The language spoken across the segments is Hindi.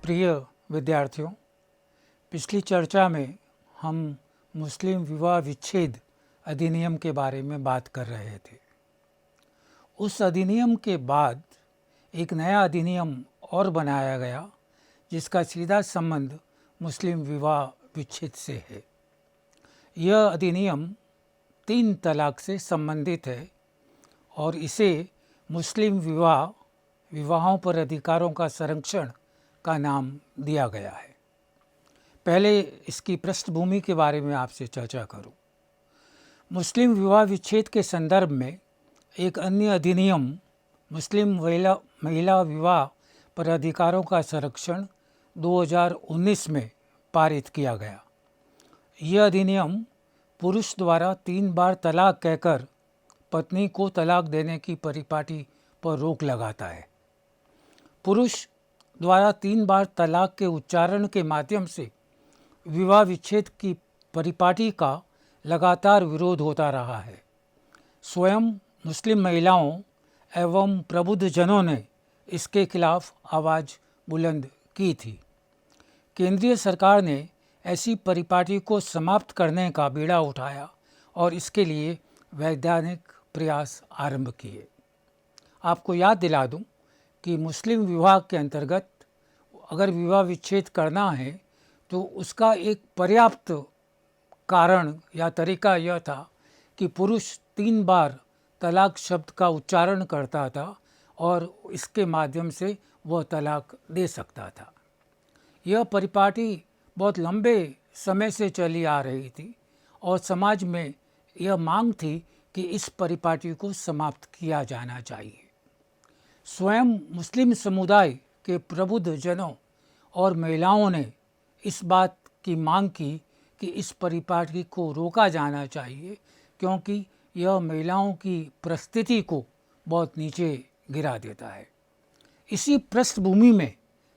प्रिय विद्यार्थियों, पिछली चर्चा में हम मुस्लिम विवाह विच्छेद अधिनियम के बारे में बात कर रहे थे। उस अधिनियम के बाद एक नया अधिनियम और बनाया गया जिसका सीधा संबंध मुस्लिम विवाह विच्छेद से है। यह अधिनियम 3 तलाक से संबंधित है और इसे मुस्लिम विवाहों पर अधिकारों का संरक्षण का नाम दिया गया है। पहले इसकी पृष्ठभूमि के बारे में आपसे चर्चा करूं। मुस्लिम विवाह विच्छेद के संदर्भ में एक अन्य अधिनियम मुस्लिम महिला विवाह पर अधिकारों का संरक्षण 2019 में पारित किया गया। यह अधिनियम पुरुष द्वारा 3 बार तलाक कहकर पत्नी को तलाक देने की परिपाटी पर रोक लगाता है। पुरुष द्वारा 3 बार तलाक के उच्चारण के माध्यम से विवाह विच्छेद की परिपाटी का लगातार विरोध होता रहा है। स्वयं मुस्लिम महिलाओं एवं प्रबुद्ध जनों ने इसके खिलाफ आवाज़ बुलंद की थी। केंद्रीय सरकार ने ऐसी परिपाटी को समाप्त करने का बीड़ा उठाया और इसके लिए वैधानिक प्रयास आरंभ किए। आपको याद दिला दूं कि मुस्लिम विवाह के अंतर्गत अगर विवाह विच्छेद करना है तो उसका एक पर्याप्त कारण या तरीका यह था कि पुरुष 3 बार तलाक शब्द का उच्चारण करता था और इसके माध्यम से वह तलाक दे सकता था। यह परिपाटी बहुत लंबे समय से चली आ रही थी और समाज में यह मांग थी कि इस परिपाटी को समाप्त किया जाना चाहिए। स्वयं मुस्लिम समुदाय के प्रबुद्ध जनों और महिलाओं ने इस बात की मांग की कि इस परिपाटी को रोका जाना चाहिए क्योंकि यह महिलाओं की परिस्थिति को बहुत नीचे गिरा देता है। इसी पृष्ठभूमि में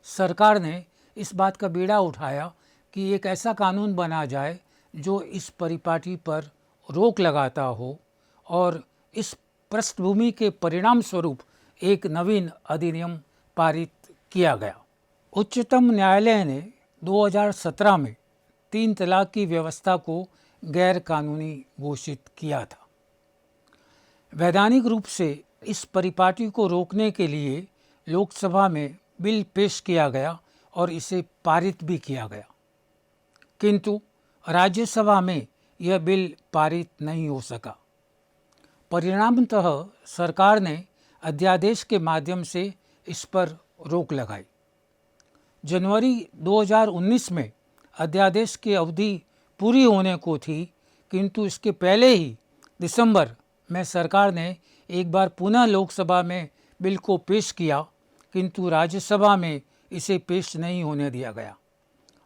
सरकार ने इस बात का बीड़ा उठाया कि एक ऐसा कानून बना जाए जो इस परिपाटी पर रोक लगाता हो और इस पृष्ठभूमि के परिणाम स्वरूप एक नवीन अधिनियम पारित किया गया। उच्चतम न्यायालय ने 2017 में 3 तलाक की व्यवस्था को गैर कानूनी घोषित किया था। वैधानिक रूप से इस परिपाटी को रोकने के लिए लोकसभा में बिल पेश किया गया और इसे पारित भी किया गया, किंतु राज्यसभा में यह बिल पारित नहीं हो सका। परिणामतः सरकार ने अध्यादेश के माध्यम से इस पर रोक लगाई। जनवरी 2019 में अध्यादेश की अवधि पूरी होने को थी, किंतु इसके पहले ही दिसंबर में सरकार ने एक बार पुनः लोकसभा में बिल को पेश किया, किंतु राज्यसभा में इसे पेश नहीं होने दिया गया।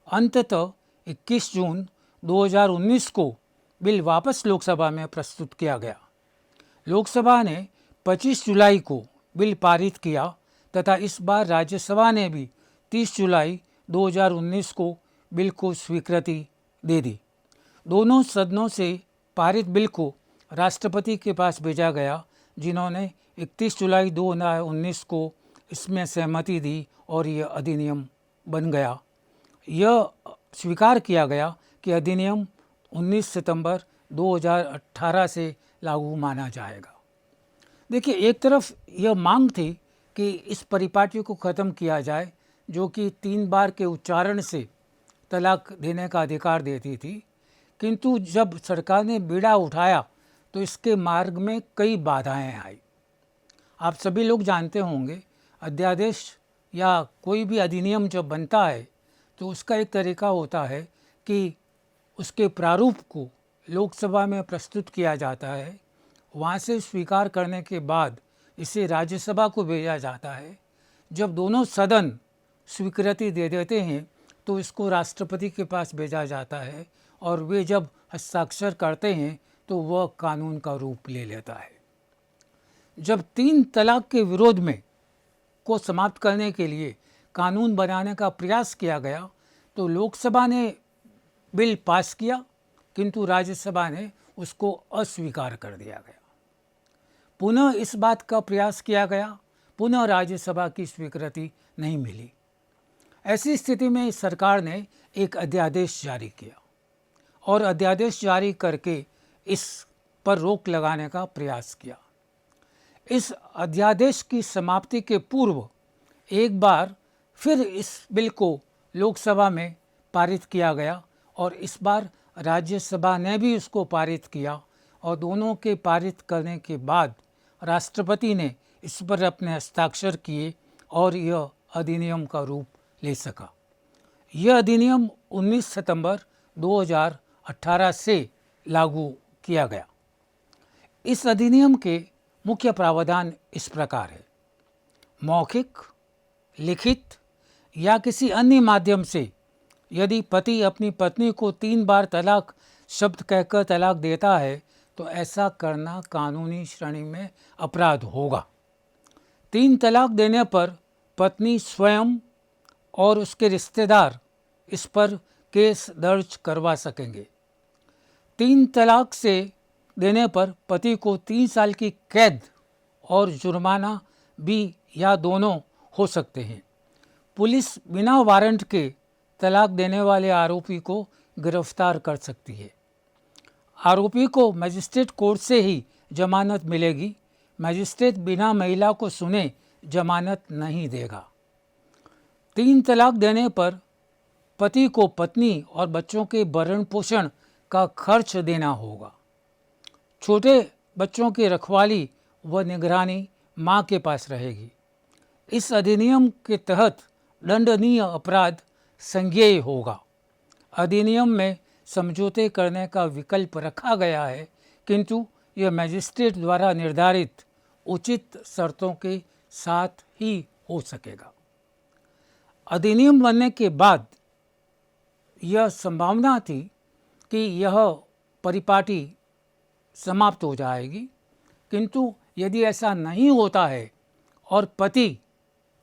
अंततः 21 जून 2019 को बिल वापस लोकसभा में प्रस्तुत किया गया। लोकसभा ने 25 जुलाई को बिल पारित किया तथा इस बार राज्यसभा ने भी 30 जुलाई 2019 को बिल को स्वीकृति दे दी। दोनों सदनों से पारित बिल को राष्ट्रपति के पास भेजा गया, जिन्होंने 31 जुलाई 2019 को इसमें सहमति दी और यह अधिनियम बन गया। यह स्वीकार किया गया कि अधिनियम 19 सितंबर 2018 से लागू माना जाएगा। देखिए, एक तरफ यह मांग थी कि इस परिपाटी को ख़त्म किया जाए जो कि 3 बार के उच्चारण से तलाक देने का अधिकार देती थी, किंतु जब सरकार ने बीड़ा उठाया तो इसके मार्ग में कई बाधाएं आई। आप सभी लोग जानते होंगे, अध्यादेश या कोई भी अधिनियम जब बनता है तो उसका एक तरीका होता है कि उसके प्रारूप को लोकसभा में प्रस्तुत किया जाता है, वहाँ से स्वीकार करने के बाद इसे राज्यसभा को भेजा जाता है। जब दोनों सदन स्वीकृति दे देते हैं तो इसको राष्ट्रपति के पास भेजा जाता है और वे जब हस्ताक्षर करते हैं तो वह कानून का रूप ले लेता है। जब 3 तलाक के विरोध में को समाप्त करने के लिए कानून बनाने का प्रयास किया गया तो लोकसभा ने बिल पास किया, किंतु राज्यसभा ने उसको अस्वीकार कर दिया गया। पुनः इस बात का प्रयास किया गया, पुनः राज्यसभा की स्वीकृति नहीं मिली। ऐसी स्थिति में सरकार ने एक अध्यादेश जारी किया और अध्यादेश जारी करके इस पर रोक लगाने का प्रयास किया। इस अध्यादेश की समाप्ति के पूर्व एक बार फिर इस बिल को लोकसभा में पारित किया गया और इस बार राज्यसभा ने भी उसको पारित किया और दोनों के पारित करने के बाद राष्ट्रपति ने इस पर अपने हस्ताक्षर किए और यह अधिनियम का रूप ले सका। यह अधिनियम 19 सितंबर 2018 से लागू किया गया। इस अधिनियम के मुख्य प्रावधान इस प्रकार है। मौखिक, लिखित या किसी अन्य माध्यम से यदि पति अपनी पत्नी को 3 बार तलाक शब्द कहकर तलाक देता है तो ऐसा करना कानूनी श्रेणी में अपराध होगा। 3 तलाक देने पर पत्नी स्वयं और उसके रिश्तेदार इस पर केस दर्ज करवा सकेंगे। 3 तलाक से देने पर पति को 3 साल की कैद और जुर्माना भी या दोनों हो सकते हैं। पुलिस बिना वारंट के तलाक देने वाले आरोपी को गिरफ्तार कर सकती है। आरोपी को मजिस्ट्रेट कोर्ट से ही जमानत मिलेगी। मजिस्ट्रेट बिना महिला को सुने जमानत नहीं देगा। 3 तलाक देने पर पति को पत्नी और बच्चों के भरण पोषण का खर्च देना होगा। छोटे बच्चों की रखवाली व निगरानी मां के पास रहेगी। इस अधिनियम के तहत दंडनीय अपराध संज्ञेय होगा। अधिनियम में समझौते करने का विकल्प रखा गया है, किंतु यह मजिस्ट्रेट द्वारा निर्धारित उचित शर्तों के साथ ही हो सकेगा। अधिनियम बनने के बाद यह संभावना थी कि यह परिपाटी समाप्त हो जाएगी, किंतु यदि ऐसा नहीं होता है और पति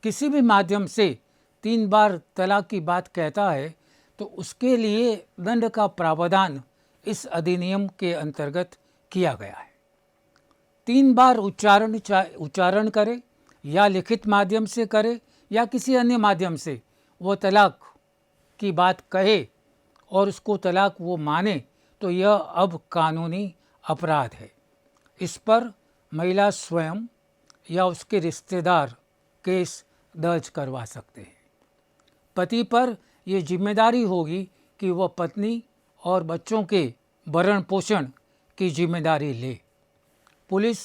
किसी भी माध्यम से 3 बार तलाक की बात कहता है तो उसके लिए दंड का प्रावधान इस अधिनियम के अंतर्गत किया गया है। 3 बार उच्चारण करे या लिखित माध्यम से करे या किसी अन्य माध्यम से वो तलाक की बात कहे और उसको तलाक वो माने तो यह अब कानूनी अपराध है। इस पर महिला स्वयं या उसके रिश्तेदार केस दर्ज करवा सकते हैं। पति पर यह जिम्मेदारी होगी कि वह पत्नी और बच्चों के भरण पोषण की जिम्मेदारी ले। पुलिस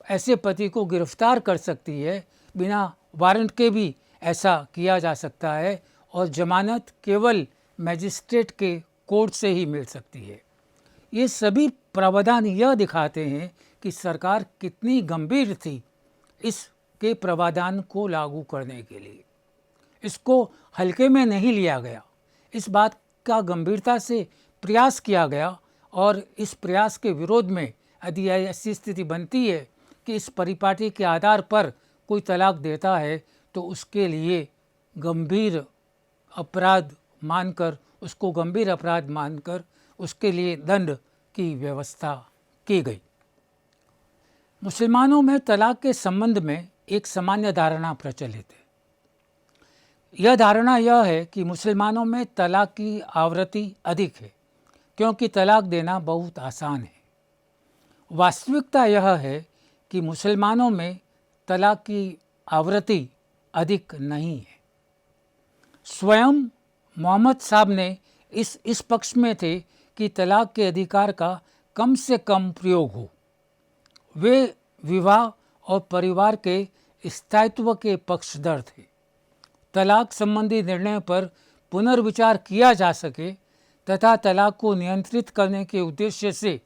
ऐसे पति को गिरफ्तार कर सकती है। बिना वारंट के भी ऐसा किया जा सकता है और जमानत केवल मजिस्ट्रेट के कोर्ट से ही मिल सकती है। ये सभी प्रावधान यह दिखाते हैं कि सरकार कितनी गंभीर थी इसके प्रावधान को लागू करने के लिए। इसको हल्के में नहीं लिया गया। इस बात का गंभीरता से प्रयास किया गया और इस प्रयास के विरोध में यदि ऐसी स्थिति बनती है कि इस परिपाटी के आधार पर कोई तलाक देता है तो उसके लिए गंभीर अपराध मानकर उसको गंभीर अपराध मानकर उसके लिए दंड की व्यवस्था की गई। मुसलमानों में तलाक के संबंध में एक सामान्य धारणा प्रचलित है। यह धारणा यह है कि मुसलमानों में तलाक की आवृत्ति अधिक है क्योंकि तलाक देना बहुत आसान है। वास्तविकता यह है कि मुसलमानों में तलाक की आवृत्ति अधिक नहीं है। स्वयं मोहम्मद साहब ने इस पक्ष में थे कि तलाक के अधिकार का कम से कम प्रयोग हो। वे विवाह और परिवार के स्थायित्व के पक्षधर थे। तलाक संबंधी निर्णय पर पुनर्विचार किया जा सके तथा तलाक को नियंत्रित करने के उद्देश्य से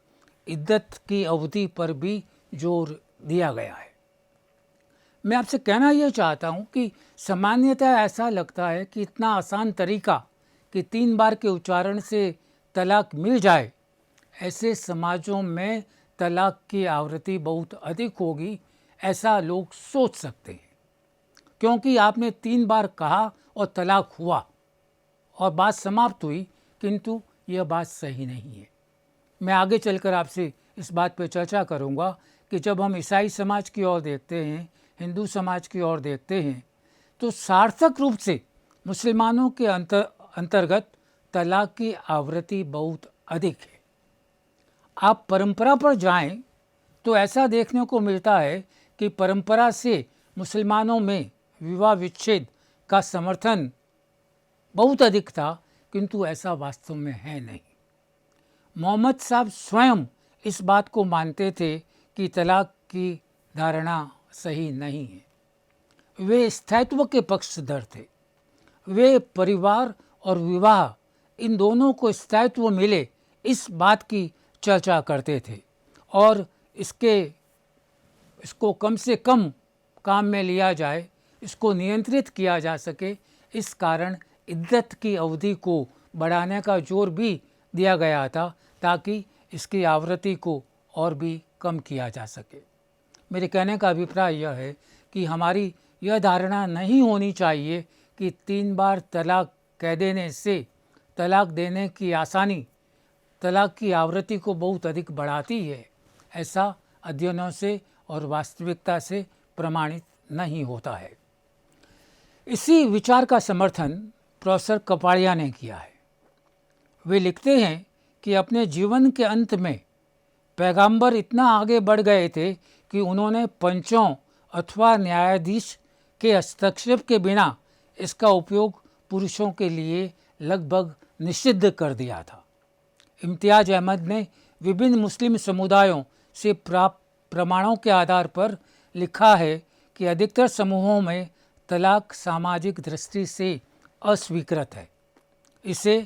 इद्दत की अवधि पर भी जोर दिया गया है। मैं आपसे कहना यह चाहता हूँ कि सामान्यतः ऐसा लगता है कि इतना आसान तरीका कि 3 बार के उच्चारण से तलाक मिल जाए, ऐसे समाजों में तलाक की आवृत्ति बहुत अधिक होगी, ऐसा लोग सोच सकते हैं। क्योंकि आपने 3 बार कहा और तलाक हुआ और बात समाप्त हुई, किंतु यह बात सही नहीं है। मैं आगे चलकर आपसे इस बात पर चर्चा करूंगा कि जब हम ईसाई समाज की ओर देखते हैं, हिंदू समाज की ओर देखते हैं, तो सार्थक रूप से मुसलमानों के अंतर्गत तलाक की आवृत्ति बहुत अधिक है। आप परंपरा पर जाएं तो ऐसा देखने को मिलता है कि परंपरा से मुसलमानों में विवाह विच्छेद का समर्थन बहुत अधिक था, किंतु ऐसा वास्तव में है नहीं। मोहम्मद साहब स्वयं इस बात को मानते थे कि तलाक की धारणा सही नहीं है। वे स्थायित्व के पक्षधर थे। वे परिवार और विवाह इन दोनों को स्थायित्व मिले इस बात की चर्चा करते थे और इसको कम से कम काम में लिया जाए, इसको नियंत्रित किया जा सके, इस कारण इद्दत की अवधि को बढ़ाने का जोर भी दिया गया था ताकि इसकी आवृत्ति को और भी कम किया जा सके। मेरे कहने का अभिप्राय यह है कि हमारी यह धारणा नहीं होनी चाहिए कि 3 बार तलाक कह देने से तलाक देने की आसानी तलाक की आवृत्ति को बहुत अधिक बढ़ाती है। ऐसा अध्ययनों से और वास्तविकता से प्रमाणित नहीं होता है। इसी विचार का समर्थन प्रोफेसर कपाड़िया ने किया है। वे लिखते हैं कि अपने जीवन के अंत में पैगंबर इतना आगे बढ़ गए थे कि उन्होंने पंचों अथवा न्यायाधीश के हस्तक्षेप के बिना इसका उपयोग पुरुषों के लिए लगभग निषिद्ध कर दिया था। इम्तियाज अहमद ने विभिन्न मुस्लिम समुदायों से प्राप्त प्रमाणों के आधार पर लिखा है कि अधिकतर समूहों में तलाक सामाजिक दृष्टि से अस्वीकृत है। इसे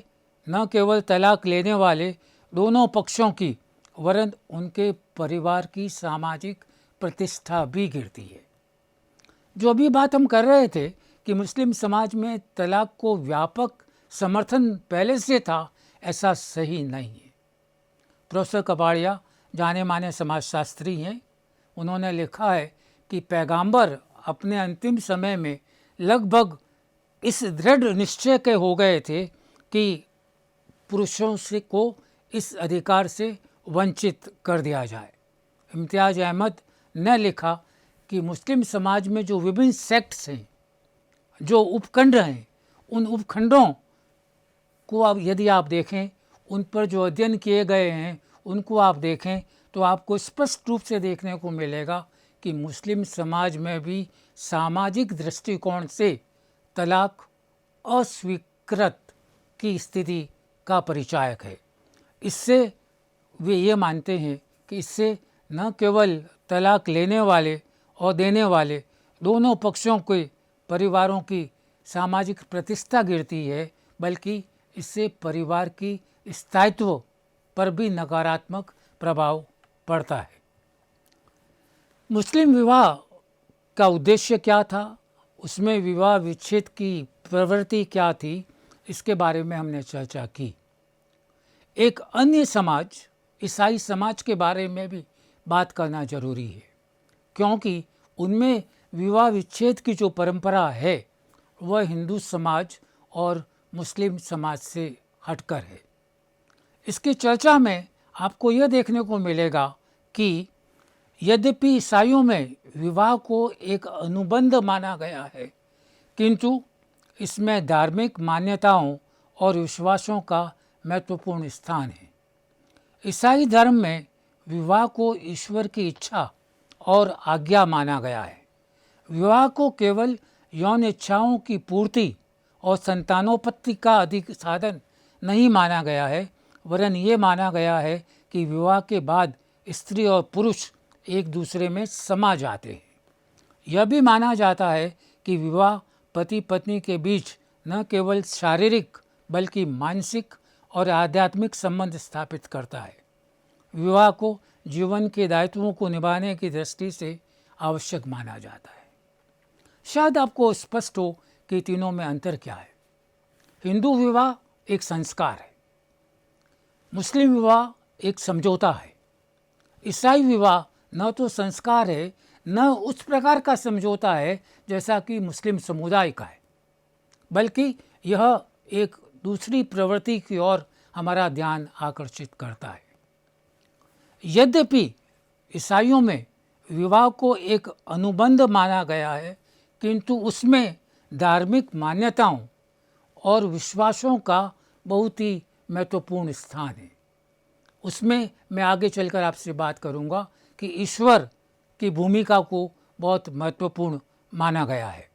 न केवल तलाक लेने वाले दोनों पक्षों की वरन उनके परिवार की सामाजिक प्रतिष्ठा भी गिरती है। जो अभी बात हम कर रहे थे कि मुस्लिम समाज में तलाक को व्यापक समर्थन पहले से था, ऐसा सही नहीं है। प्रोफेसर कपाड़िया जाने माने समाजशास्त्री हैं। उन्होंने लिखा है कि पैगंबर अपने अंतिम समय में लगभग इस दृढ़ निश्चय के हो गए थे कि पुरुषों से को इस अधिकार से वंचित कर दिया जाए। इम्तियाज अहमद ने लिखा कि मुस्लिम समाज में जो विभिन्न सेक्ट्स हैं, जो उपखंड हैं, उन उपखंडों को यदि आप देखें, उन पर जो अध्ययन किए गए हैं उनको आप देखें तो आपको स्पष्ट रूप से देखने को मिलेगा कि मुस्लिम समाज में भी सामाजिक दृष्टिकोण से तलाक अस्वीकृत की स्थिति का परिचायक है। इससे वे ये मानते हैं कि इससे न केवल तलाक लेने वाले और देने वाले दोनों पक्षों के परिवारों की सामाजिक प्रतिष्ठा गिरती है, बल्कि इससे परिवार की स्थायित्व पर भी नकारात्मक प्रभाव पड़ता है। मुस्लिम विवाह का उद्देश्य क्या था, उसमें विवाह विच्छेद की प्रवृत्ति क्या थी, इसके बारे में हमने चर्चा की। एक अन्य समाज, ईसाई समाज के बारे में भी बात करना जरूरी है, क्योंकि उनमें विवाह विच्छेद की जो परंपरा है वह हिंदू समाज और मुस्लिम समाज से हटकर है। इसकी चर्चा में आपको यह देखने को मिलेगा कि यद्यपि ईसाइयों में विवाह को एक अनुबंध माना गया है, किंतु इसमें धार्मिक मान्यताओं और विश्वासों का महत्वपूर्ण स्थान है। ईसाई धर्म में विवाह को ईश्वर की इच्छा और आज्ञा माना गया है। विवाह को केवल यौन इच्छाओं की पूर्ति और संतानोत्पत्ति का अधिक साधन नहीं माना गया है, वरन ये माना गया है कि विवाह के बाद स्त्री और पुरुष एक दूसरे में समा जाते हैं। यह भी माना जाता है कि विवाह पति पत्नी के बीच न केवल शारीरिक बल्कि मानसिक और आध्यात्मिक संबंध स्थापित करता है। विवाह को जीवन के दायित्वों को निभाने की दृष्टि से आवश्यक माना जाता है। शायद आपको स्पष्ट हो कि तीनों में अंतर क्या है। हिंदू विवाह एक संस्कार है, मुस्लिम विवाह एक समझौता है, ईसाई विवाह न तो संस्कार है न उस प्रकार का समझौता है जैसा कि मुस्लिम समुदाय का है, बल्कि यह एक दूसरी प्रवृत्ति की ओर हमारा ध्यान आकर्षित करता है। यद्यपि ईसाइयों में विवाह को एक अनुबंध माना गया है, किंतु उसमें धार्मिक मान्यताओं और विश्वासों का बहुत ही महत्वपूर्ण स्थान है। उसमें मैं आगे चलकर आपसे बात करूंगा कि ईश्वर की भूमिका को बहुत महत्वपूर्ण माना गया है।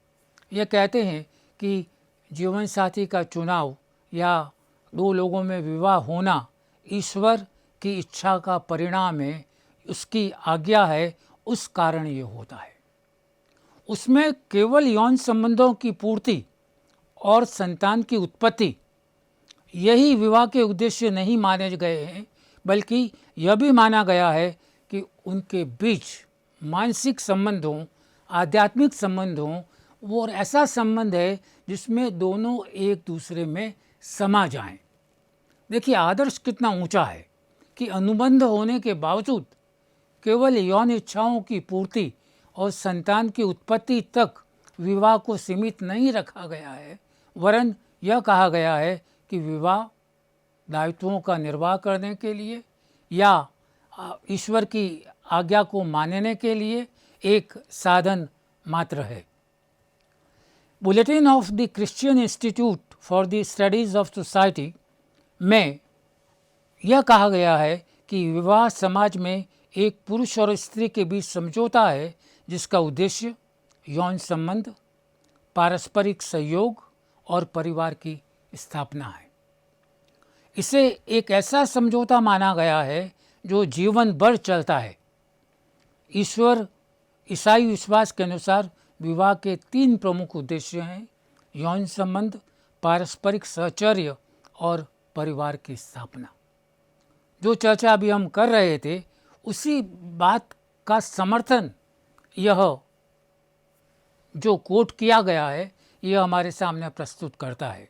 ये कहते हैं कि जीवन साथी का चुनाव या दो लोगों में विवाह होना ईश्वर की इच्छा का परिणाम है, उसकी आज्ञा है, उस कारण ये होता है। उसमें केवल यौन संबंधों की पूर्ति और संतान की उत्पत्ति यही विवाह के उद्देश्य नहीं माने गए हैं, बल्कि यह भी माना गया है कि उनके बीच मानसिक संबंधों, आध्यात्मिक संबंधों, वो और ऐसा संबंध है जिसमें दोनों एक दूसरे में समा जाएं। देखिए आदर्श कितना ऊंचा है कि अनुबंध होने के बावजूद केवल यौन इच्छाओं की पूर्ति और संतान की उत्पत्ति तक विवाह को सीमित नहीं रखा गया है, वरन यह कहा गया है कि विवाह दायित्वों का निर्वाह करने के लिए या ईश्वर की आज्ञा को मानने के लिए एक साधन मात्र है। Bulletin of the Christian institute for the studies of society में यह कहा गया है कि विवाह समाज में एक पुरुष और स्त्री के बीच समझौता है जिसका उद्देश्य यौन संबंध, पारस्परिक सहयोग और परिवार की स्थापना है। इसे एक ऐसा समझौता माना गया है जो जीवन भर चलता है। ईसाई विश्वास के अनुसार विवाह के 3 प्रमुख उद्देश्य हैं: यौन संबंध, पारस्परिक सहचर्य और परिवार की स्थापना। जो चर्चा अभी हम कर रहे थे उसी बात का समर्थन यह जो कोट किया गया है यह हमारे सामने प्रस्तुत करता है।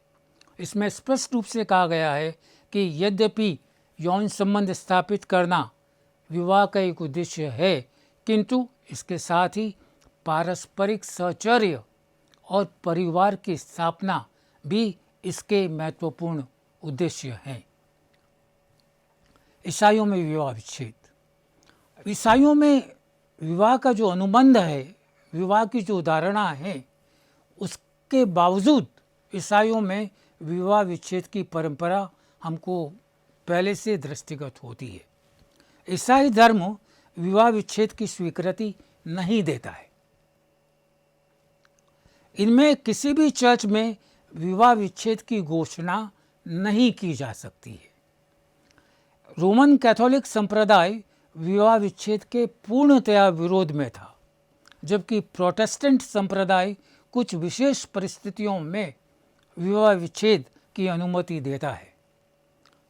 इसमें स्पष्ट रूप से कहा गया है कि यद्यपि यौन संबंध स्थापित करना विवाह का एक उद्देश्य है, किंतु इसके साथ ही पारस्परिक सहचर्य और परिवार की स्थापना भी इसके महत्वपूर्ण उद्देश्य हैं। ईसाइयों में विवाह विच्छेद। ईसाइयों में विवाह का जो अनुबंध है, विवाह की जो धारणा है, उसके बावजूद ईसाइयों में विवाह विच्छेद की परंपरा हमको पहले से दृष्टिगत होती है। ईसाई धर्म विवाह विच्छेद की स्वीकृति नहीं देता है। इनमें किसी भी चर्च में विवाह विच्छेद की घोषणा नहीं की जा सकती है। रोमन कैथोलिक संप्रदाय विवाह विच्छेद के पूर्णतया विरोध में था, जबकि प्रोटेस्टेंट संप्रदाय कुछ विशेष परिस्थितियों में विवाह विच्छेद की अनुमति देता है।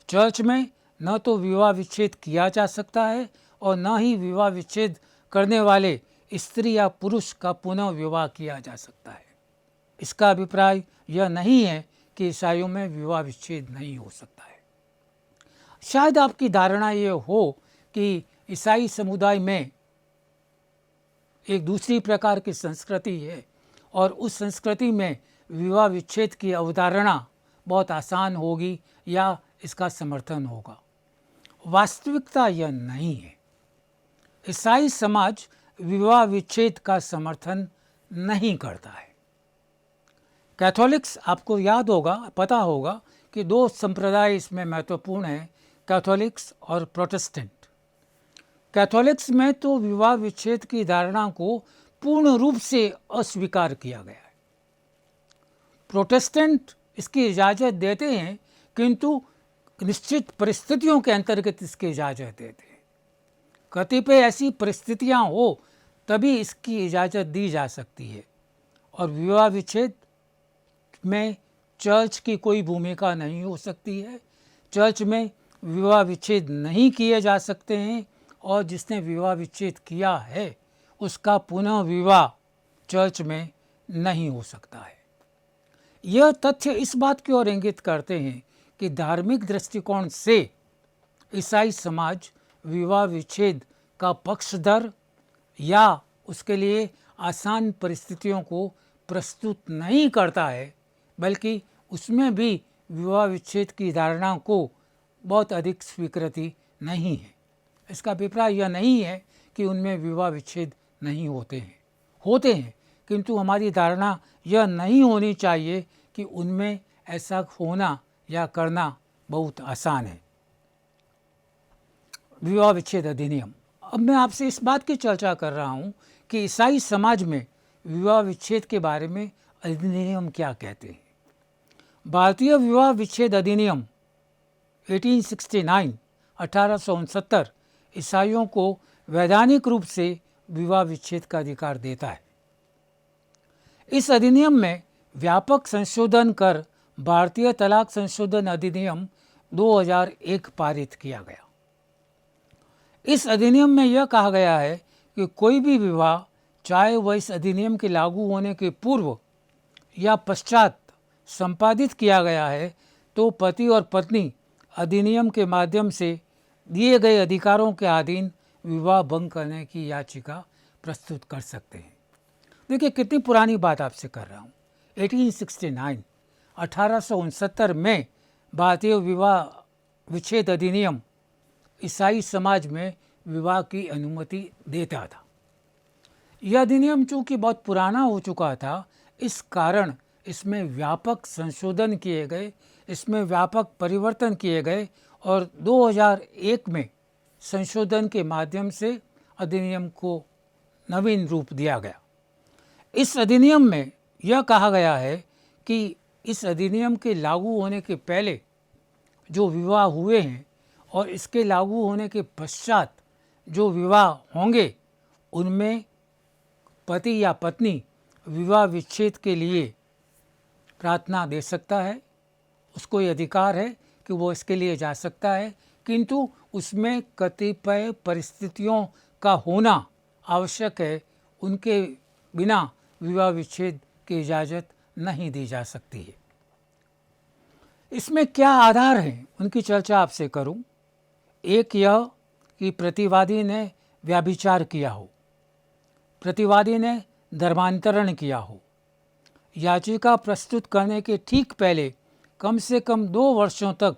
चर्च में न तो विवाह विच्छेद किया जा सकता है और न ही विवाह विच्छेद करने वाले स्त्री या पुरुष का पुनः विवाह किया जा सकता है। इसका अभिप्राय यह नहीं है कि ईसाइयों में विवाह विच्छेद नहीं हो सकता है। शायद आपकी धारणा ये हो कि ईसाई समुदाय में एक दूसरी प्रकार की संस्कृति है और उस संस्कृति में विवाह विच्छेद की अवधारणा बहुत आसान होगी या इसका समर्थन होगा। वास्तविकता यह नहीं है। ईसाई समाज विवाह विच्छेद का समर्थन नहीं करता है। कैथोलिक्स, आपको याद होगा, पता होगा कि 2 संप्रदाय इसमें महत्वपूर्ण हैं, कैथोलिक्स और प्रोटेस्टेंट। कैथोलिक्स में तो विवाह विच्छेद की धारणा को पूर्ण रूप से अस्वीकार किया गया है। प्रोटेस्टेंट इसकी इजाज़त देते हैं, किंतु निश्चित परिस्थितियों के अंतर्गत इसकी इजाज़त देते हैं। कतिपय ऐसी परिस्थितियां हो तभी इसकी इजाज़त दी जा सकती है। और विवाह विच्छेद में चर्च की कोई भूमिका नहीं हो सकती है। चर्च में विवाह विच्छेद नहीं किए जा सकते हैं और जिसने विवाह विच्छेद किया है उसका पुनः विवाह चर्च में नहीं हो सकता है। यह तथ्य इस बात की ओर इंगित करते हैं कि धार्मिक दृष्टिकोण से ईसाई समाज विवाह विच्छेद का पक्षधर या उसके लिए आसान परिस्थितियों को प्रस्तुत नहीं करता है, बल्कि उसमें भी विवाह विच्छेद की धारणा को बहुत अधिक स्वीकृति नहीं है। इसका अभिप्राय यह नहीं है कि उनमें विवाह विच्छेद नहीं होते हैं, किंतु हमारी धारणा यह नहीं होनी चाहिए कि उनमें ऐसा होना या करना बहुत आसान है। विवाह विच्छेद अधिनियम। अब मैं आपसे इस बात की चर्चा कर रहा हूँ कि ईसाई समाज में विवाह विच्छेद के बारे में अधिनियम क्या कहते हैं। भारतीय विवाह विच्छेद अधिनियम 1869 1869 ईसाइयों को वैधानिक रूप से विवाह विच्छेद का अधिकार देता है। इस अधिनियम में व्यापक संशोधन कर भारतीय तलाक संशोधन अधिनियम 2001 पारित किया गया। इस अधिनियम में यह कहा गया है कि कोई भी विवाह, चाहे वह इस अधिनियम के लागू होने के पूर्व या पश्चात संपादित किया गया है, तो पति और पत्नी अधिनियम के माध्यम से दिए गए अधिकारों के अधीन विवाह भंग करने की याचिका प्रस्तुत कर सकते हैं। देखिए कितनी पुरानी बात आपसे कर रहा हूँ। 1869 1869 में भारतीय विवाह विच्छेद अधिनियम ईसाई समाज में विवाह की अनुमति देता था। यह अधिनियम चूँकि बहुत पुराना हो चुका था, इस कारण इसमें व्यापक संशोधन किए गए, इसमें व्यापक परिवर्तन किए गए और 2001 में संशोधन के माध्यम से अधिनियम को नवीन रूप दिया गया। इस अधिनियम में यह कहा गया है कि इस अधिनियम के लागू होने के पहले जो विवाह हुए हैं और इसके लागू होने के पश्चात जो विवाह होंगे, उनमें पति या पत्नी विवाह विच्छेद के लिए प्रार्थना दे सकता है, उसको ये अधिकार है कि वो इसके लिए जा सकता है, किंतु उसमें कतिपय परिस्थितियों का होना आवश्यक है। उनके बिना विवाह विच्छेद की इजाज़त नहीं दी जा सकती है। इसमें क्या आधार हैं, उनकी चर्चा आपसे करूं। एक यह कि प्रतिवादी ने व्यभिचार किया हो, प्रतिवादी ने धर्मांतरण किया हो, याचिका प्रस्तुत करने के ठीक पहले कम से कम 2 वर्षों तक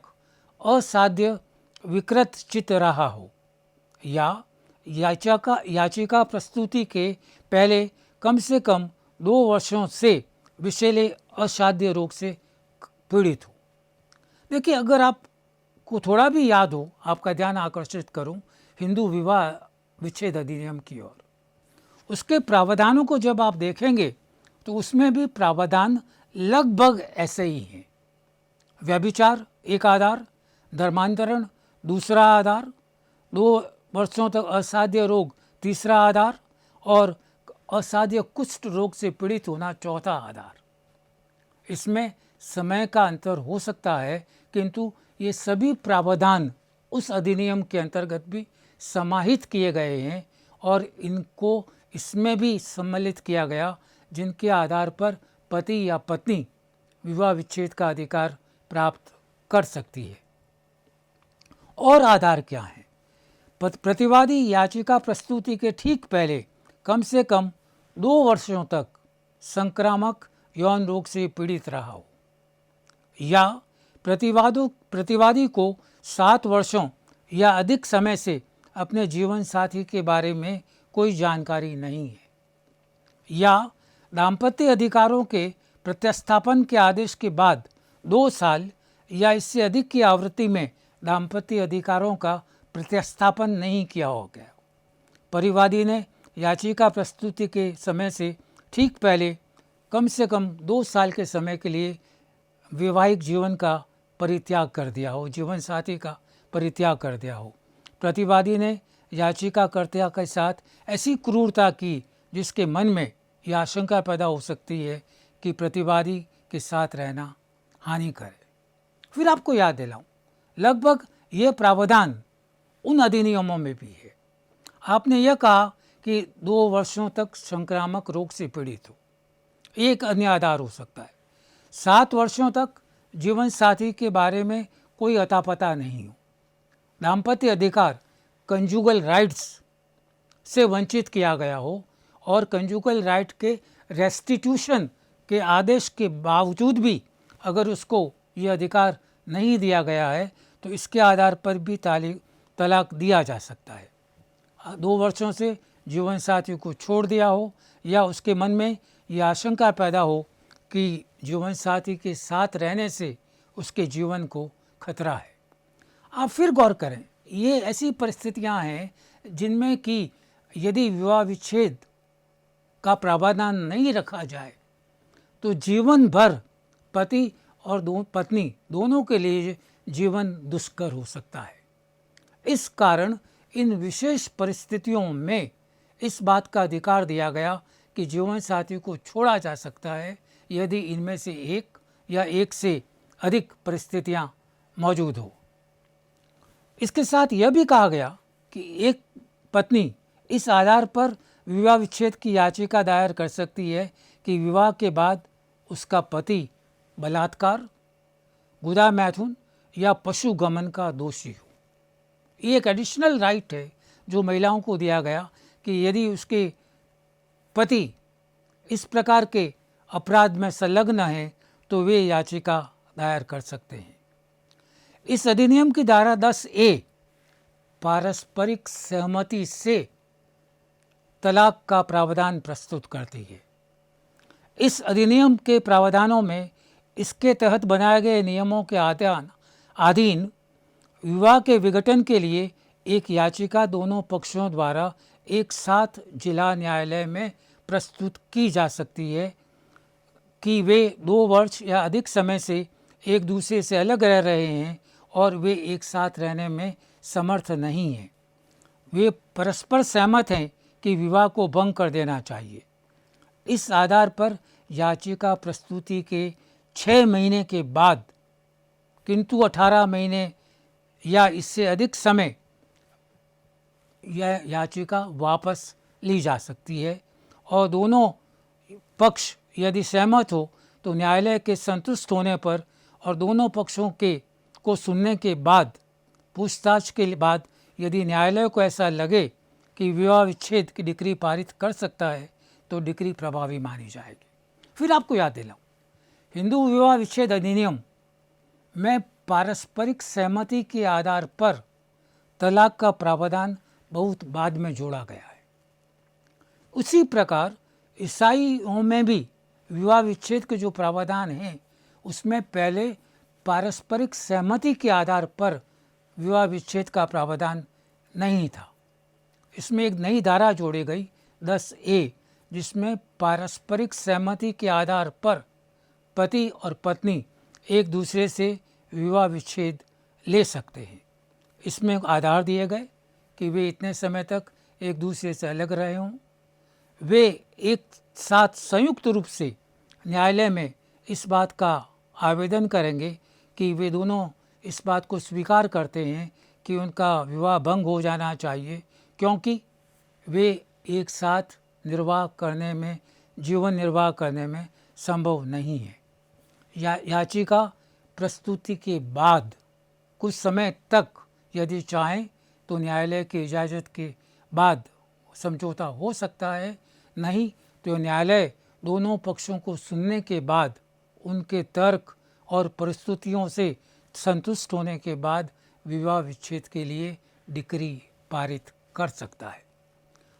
असाध्य विकृत चित्त रहा हो, या याचिका प्रस्तुति के पहले कम से कम 2 वर्षों से विषैले असाध्य रोग से पीड़ित हो। देखिए, अगर आपको थोड़ा भी याद हो, आपका ध्यान आकर्षित करूं हिंदू विवाह विच्छेद अधिनियम की ओर, उसके प्रावधानों को जब आप देखेंगे तो उसमें भी प्रावधान लगभग ऐसे ही हैं। व्यभिचार एक आधार, धर्मांतरण दूसरा आधार, 2 वर्षों तक असाध्य रोग तीसरा आधार और असाध्य कुष्ठ रोग से पीड़ित होना चौथा आधार। इसमें समय का अंतर हो सकता है, किंतु ये सभी प्रावधान उस अधिनियम के अंतर्गत भी समाहित किए गए हैं और इनको इसमें भी सम्मिलित किया गया, जिनके आधार पर पति या पत्नी विवाह विच्छेद का अधिकार प्राप्त कर सकती है। और आधार क्या है? प्रतिवादी याचिका प्रस्तुति के ठीक पहले कम से कम 2 वर्षों तक संक्रामक यौन रोग से पीड़ित रहा हो, या प्रतिवादी को 7 वर्षों या अधिक समय से अपने जीवन साथी के बारे में कोई जानकारी नहीं है, या दाम्पत्य अधिकारों के प्रत्यास्थापन के आदेश के बाद 2 साल या इससे अधिक की आवृत्ति में दाम्पत्य अधिकारों का प्रत्यास्थापन नहीं किया हो गया। परिवादी ने याचिका प्रस्तुति के समय से ठीक पहले कम से कम 2 साल के समय के लिए वैवाहिक जीवन का परित्याग कर दिया हो, जीवन साथी का परित्याग कर दिया हो। प्रतिवादी ने याचिकाकर्ता के साथ ऐसी क्रूरता की जिसके मन में यह आशंका पैदा हो सकती है कि प्रतिवादी के साथ रहना हानिकर है। फिर आपको याद दिलाऊं, लगभग ये प्रावधान उन अधिनियमों में भी है। आपने यह कहा कि 2 वर्षों तक संक्रामक रोग से पीड़ित हो, एक अन्य आधार हो सकता है। 7 वर्षों तक जीवन साथी के बारे में कोई अता पता नहीं हो, दाम्पत्य अधिकार कंजुगल राइट्स से वंचित किया गया हो और कंजुगल राइट के रेस्टिट्यूशन के आदेश के बावजूद भी अगर उसको ये अधिकार नहीं दिया गया है तो इसके आधार पर भी तलाक दिया जा सकता है। 2 वर्षों से जीवन साथी को छोड़ दिया हो या उसके मन में ये आशंका पैदा हो कि जीवन साथी के साथ रहने से उसके जीवन को खतरा है। आप फिर गौर करें, ये ऐसी परिस्थितियां हैं जिनमें कि यदि विवाह विच्छेद का प्रावधान नहीं रखा जाए तो जीवन भर पति और पत्नी दोनों के लिए जीवन दुष्कर हो सकता है। इस कारण इन विशेष परिस्थितियों में इस बात का अधिकार दिया गया कि जीवन साथी को छोड़ा जा सकता है यदि इनमें से एक या एक से अधिक परिस्थितियां मौजूद हो। इसके साथ यह भी कहा गया कि एक पत्नी इस आधार पर विवाह विच्छेद की याचिका दायर कर सकती है कि विवाह के बाद उसका पति बलात्कार, गुदा मैथुन या पशु गमन का दोषी हो। ये एक एडिशनल राइट है जो महिलाओं को दिया गया कि यदि उसके पति इस प्रकार के अपराध में संलग्न हैं तो वे याचिका दायर कर सकते हैं। इस अधिनियम की धारा 10A पारस्परिक सहमति से तलाक का प्रावधान प्रस्तुत करती है। इस अधिनियम के प्रावधानों में इसके तहत बनाए गए नियमों के अधीन विवाह के विघटन के लिए एक याचिका दोनों पक्षों द्वारा एक साथ जिला न्यायालय में प्रस्तुत की जा सकती है कि वे 2 वर्ष या अधिक समय से एक दूसरे से अलग रह रहे हैं और वे एक साथ रहने में समर्थ नहीं हैं। वे परस्पर सहमत हैं कि विवाह को भंग कर देना चाहिए। इस आधार पर याचिका प्रस्तुति के 6 महीने के बाद, किंतु 18 महीने या इससे अधिक समय, यह याचिका वापस ली जा सकती है और दोनों पक्ष यदि सहमत हो तो न्यायालय के संतुष्ट होने पर और दोनों पक्षों को सुनने के बाद, पूछताछ के बाद यदि न्यायालय को ऐसा लगे कि विवाह विच्छेद की डिक्री पारित कर सकता है तो डिक्री प्रभावी मानी जाएगी। फिर आपको याद दिलाऊं, हिंदू विवाह विच्छेद अधिनियम में पारस्परिक सहमति के आधार पर तलाक का प्रावधान बहुत बाद में जोड़ा गया है। उसी प्रकार ईसाइयों में भी विवाह विच्छेद के जो प्रावधान हैं उसमें पहले पारस्परिक सहमति के आधार पर विवाह विच्छेद का प्रावधान नहीं था। इसमें एक नई धारा जोड़ी गई 10A, जिसमें पारस्परिक सहमति के आधार पर पति और पत्नी एक दूसरे से विवाह विच्छेद ले सकते हैं। इसमें आधार दिए गए कि वे इतने समय तक एक दूसरे से अलग रहे हों, वे एक साथ संयुक्त रूप से न्यायालय में इस बात का आवेदन करेंगे कि वे दोनों इस बात को स्वीकार करते हैं कि उनका विवाह भंग हो जाना चाहिए क्योंकि वे एक साथ जीवन निर्वाह करने में संभव नहीं है। याचिका प्रस्तुति के बाद कुछ समय तक यदि चाहें तो न्यायालय की इजाज़त के बाद समझौता हो सकता है, नहीं तो न्यायालय दोनों पक्षों को सुनने के बाद उनके तर्क और परिस्थितियों से संतुष्ट होने के बाद विवाह विच्छेद के लिए डिक्री पारित कर सकता है।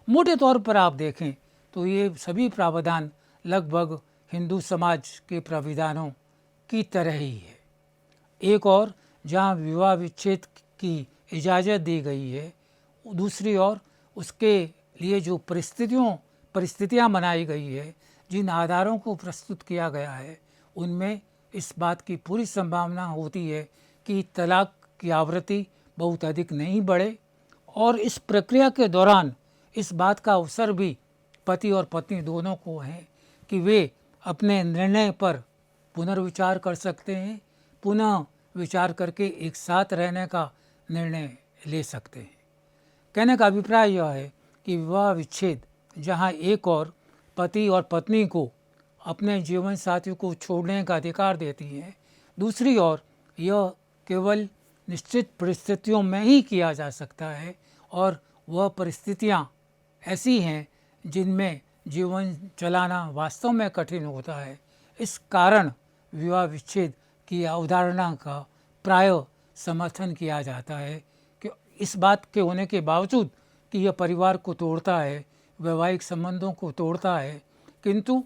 मोटे तौर पर आप देखें तो ये सभी प्रावधान लगभग हिंदू समाज के प्राविधानों की तरह ही है। एक और जहाँ विवाह विच्छेद की इजाज़त दी गई है, दूसरी ओर उसके लिए जो परिस्थितियाँ बनाई गई है, जिन आधारों को प्रस्तुत किया गया है, उनमें इस बात की पूरी संभावना होती है कि तलाक की आवृत्ति बहुत अधिक नहीं बढ़े और इस प्रक्रिया के दौरान इस बात का अवसर भी पति और पत्नी दोनों को है कि वे अपने निर्णय पर पुनर्विचार कर सकते हैं, पुनः विचार करके एक साथ रहने का निर्णय ले सकते हैं। कहने का अभिप्राय यह है कि विवाह विच्छेद जहाँ एक और पति और पत्नी को अपने जीवन साथी को छोड़ने का अधिकार देती है, दूसरी ओर यह केवल निश्चित परिस्थितियों में ही किया जा सकता है और वह परिस्थितियाँ ऐसी हैं जिनमें जीवन चलाना वास्तव में कठिन होता है। इस कारण विवाह विच्छेद की अवधारणा का प्रायः समर्थन किया जाता है कि इस बात के होने के बावजूद कि यह परिवार को तोड़ता है, वैवाहिक संबंधों को तोड़ता है, किंतु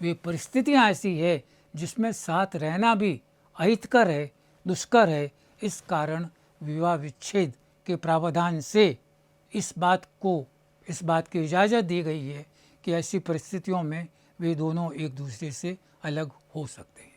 वे परिस्थितियाँ ऐसी है जिसमें साथ रहना भी अहितकर है, दुष्कर है। इस कारण विवाह विच्छेद के प्रावधान से इस बात की इजाज़त दी गई है कि ऐसी परिस्थितियों में वे दोनों एक दूसरे से अलग हो सकते हैं।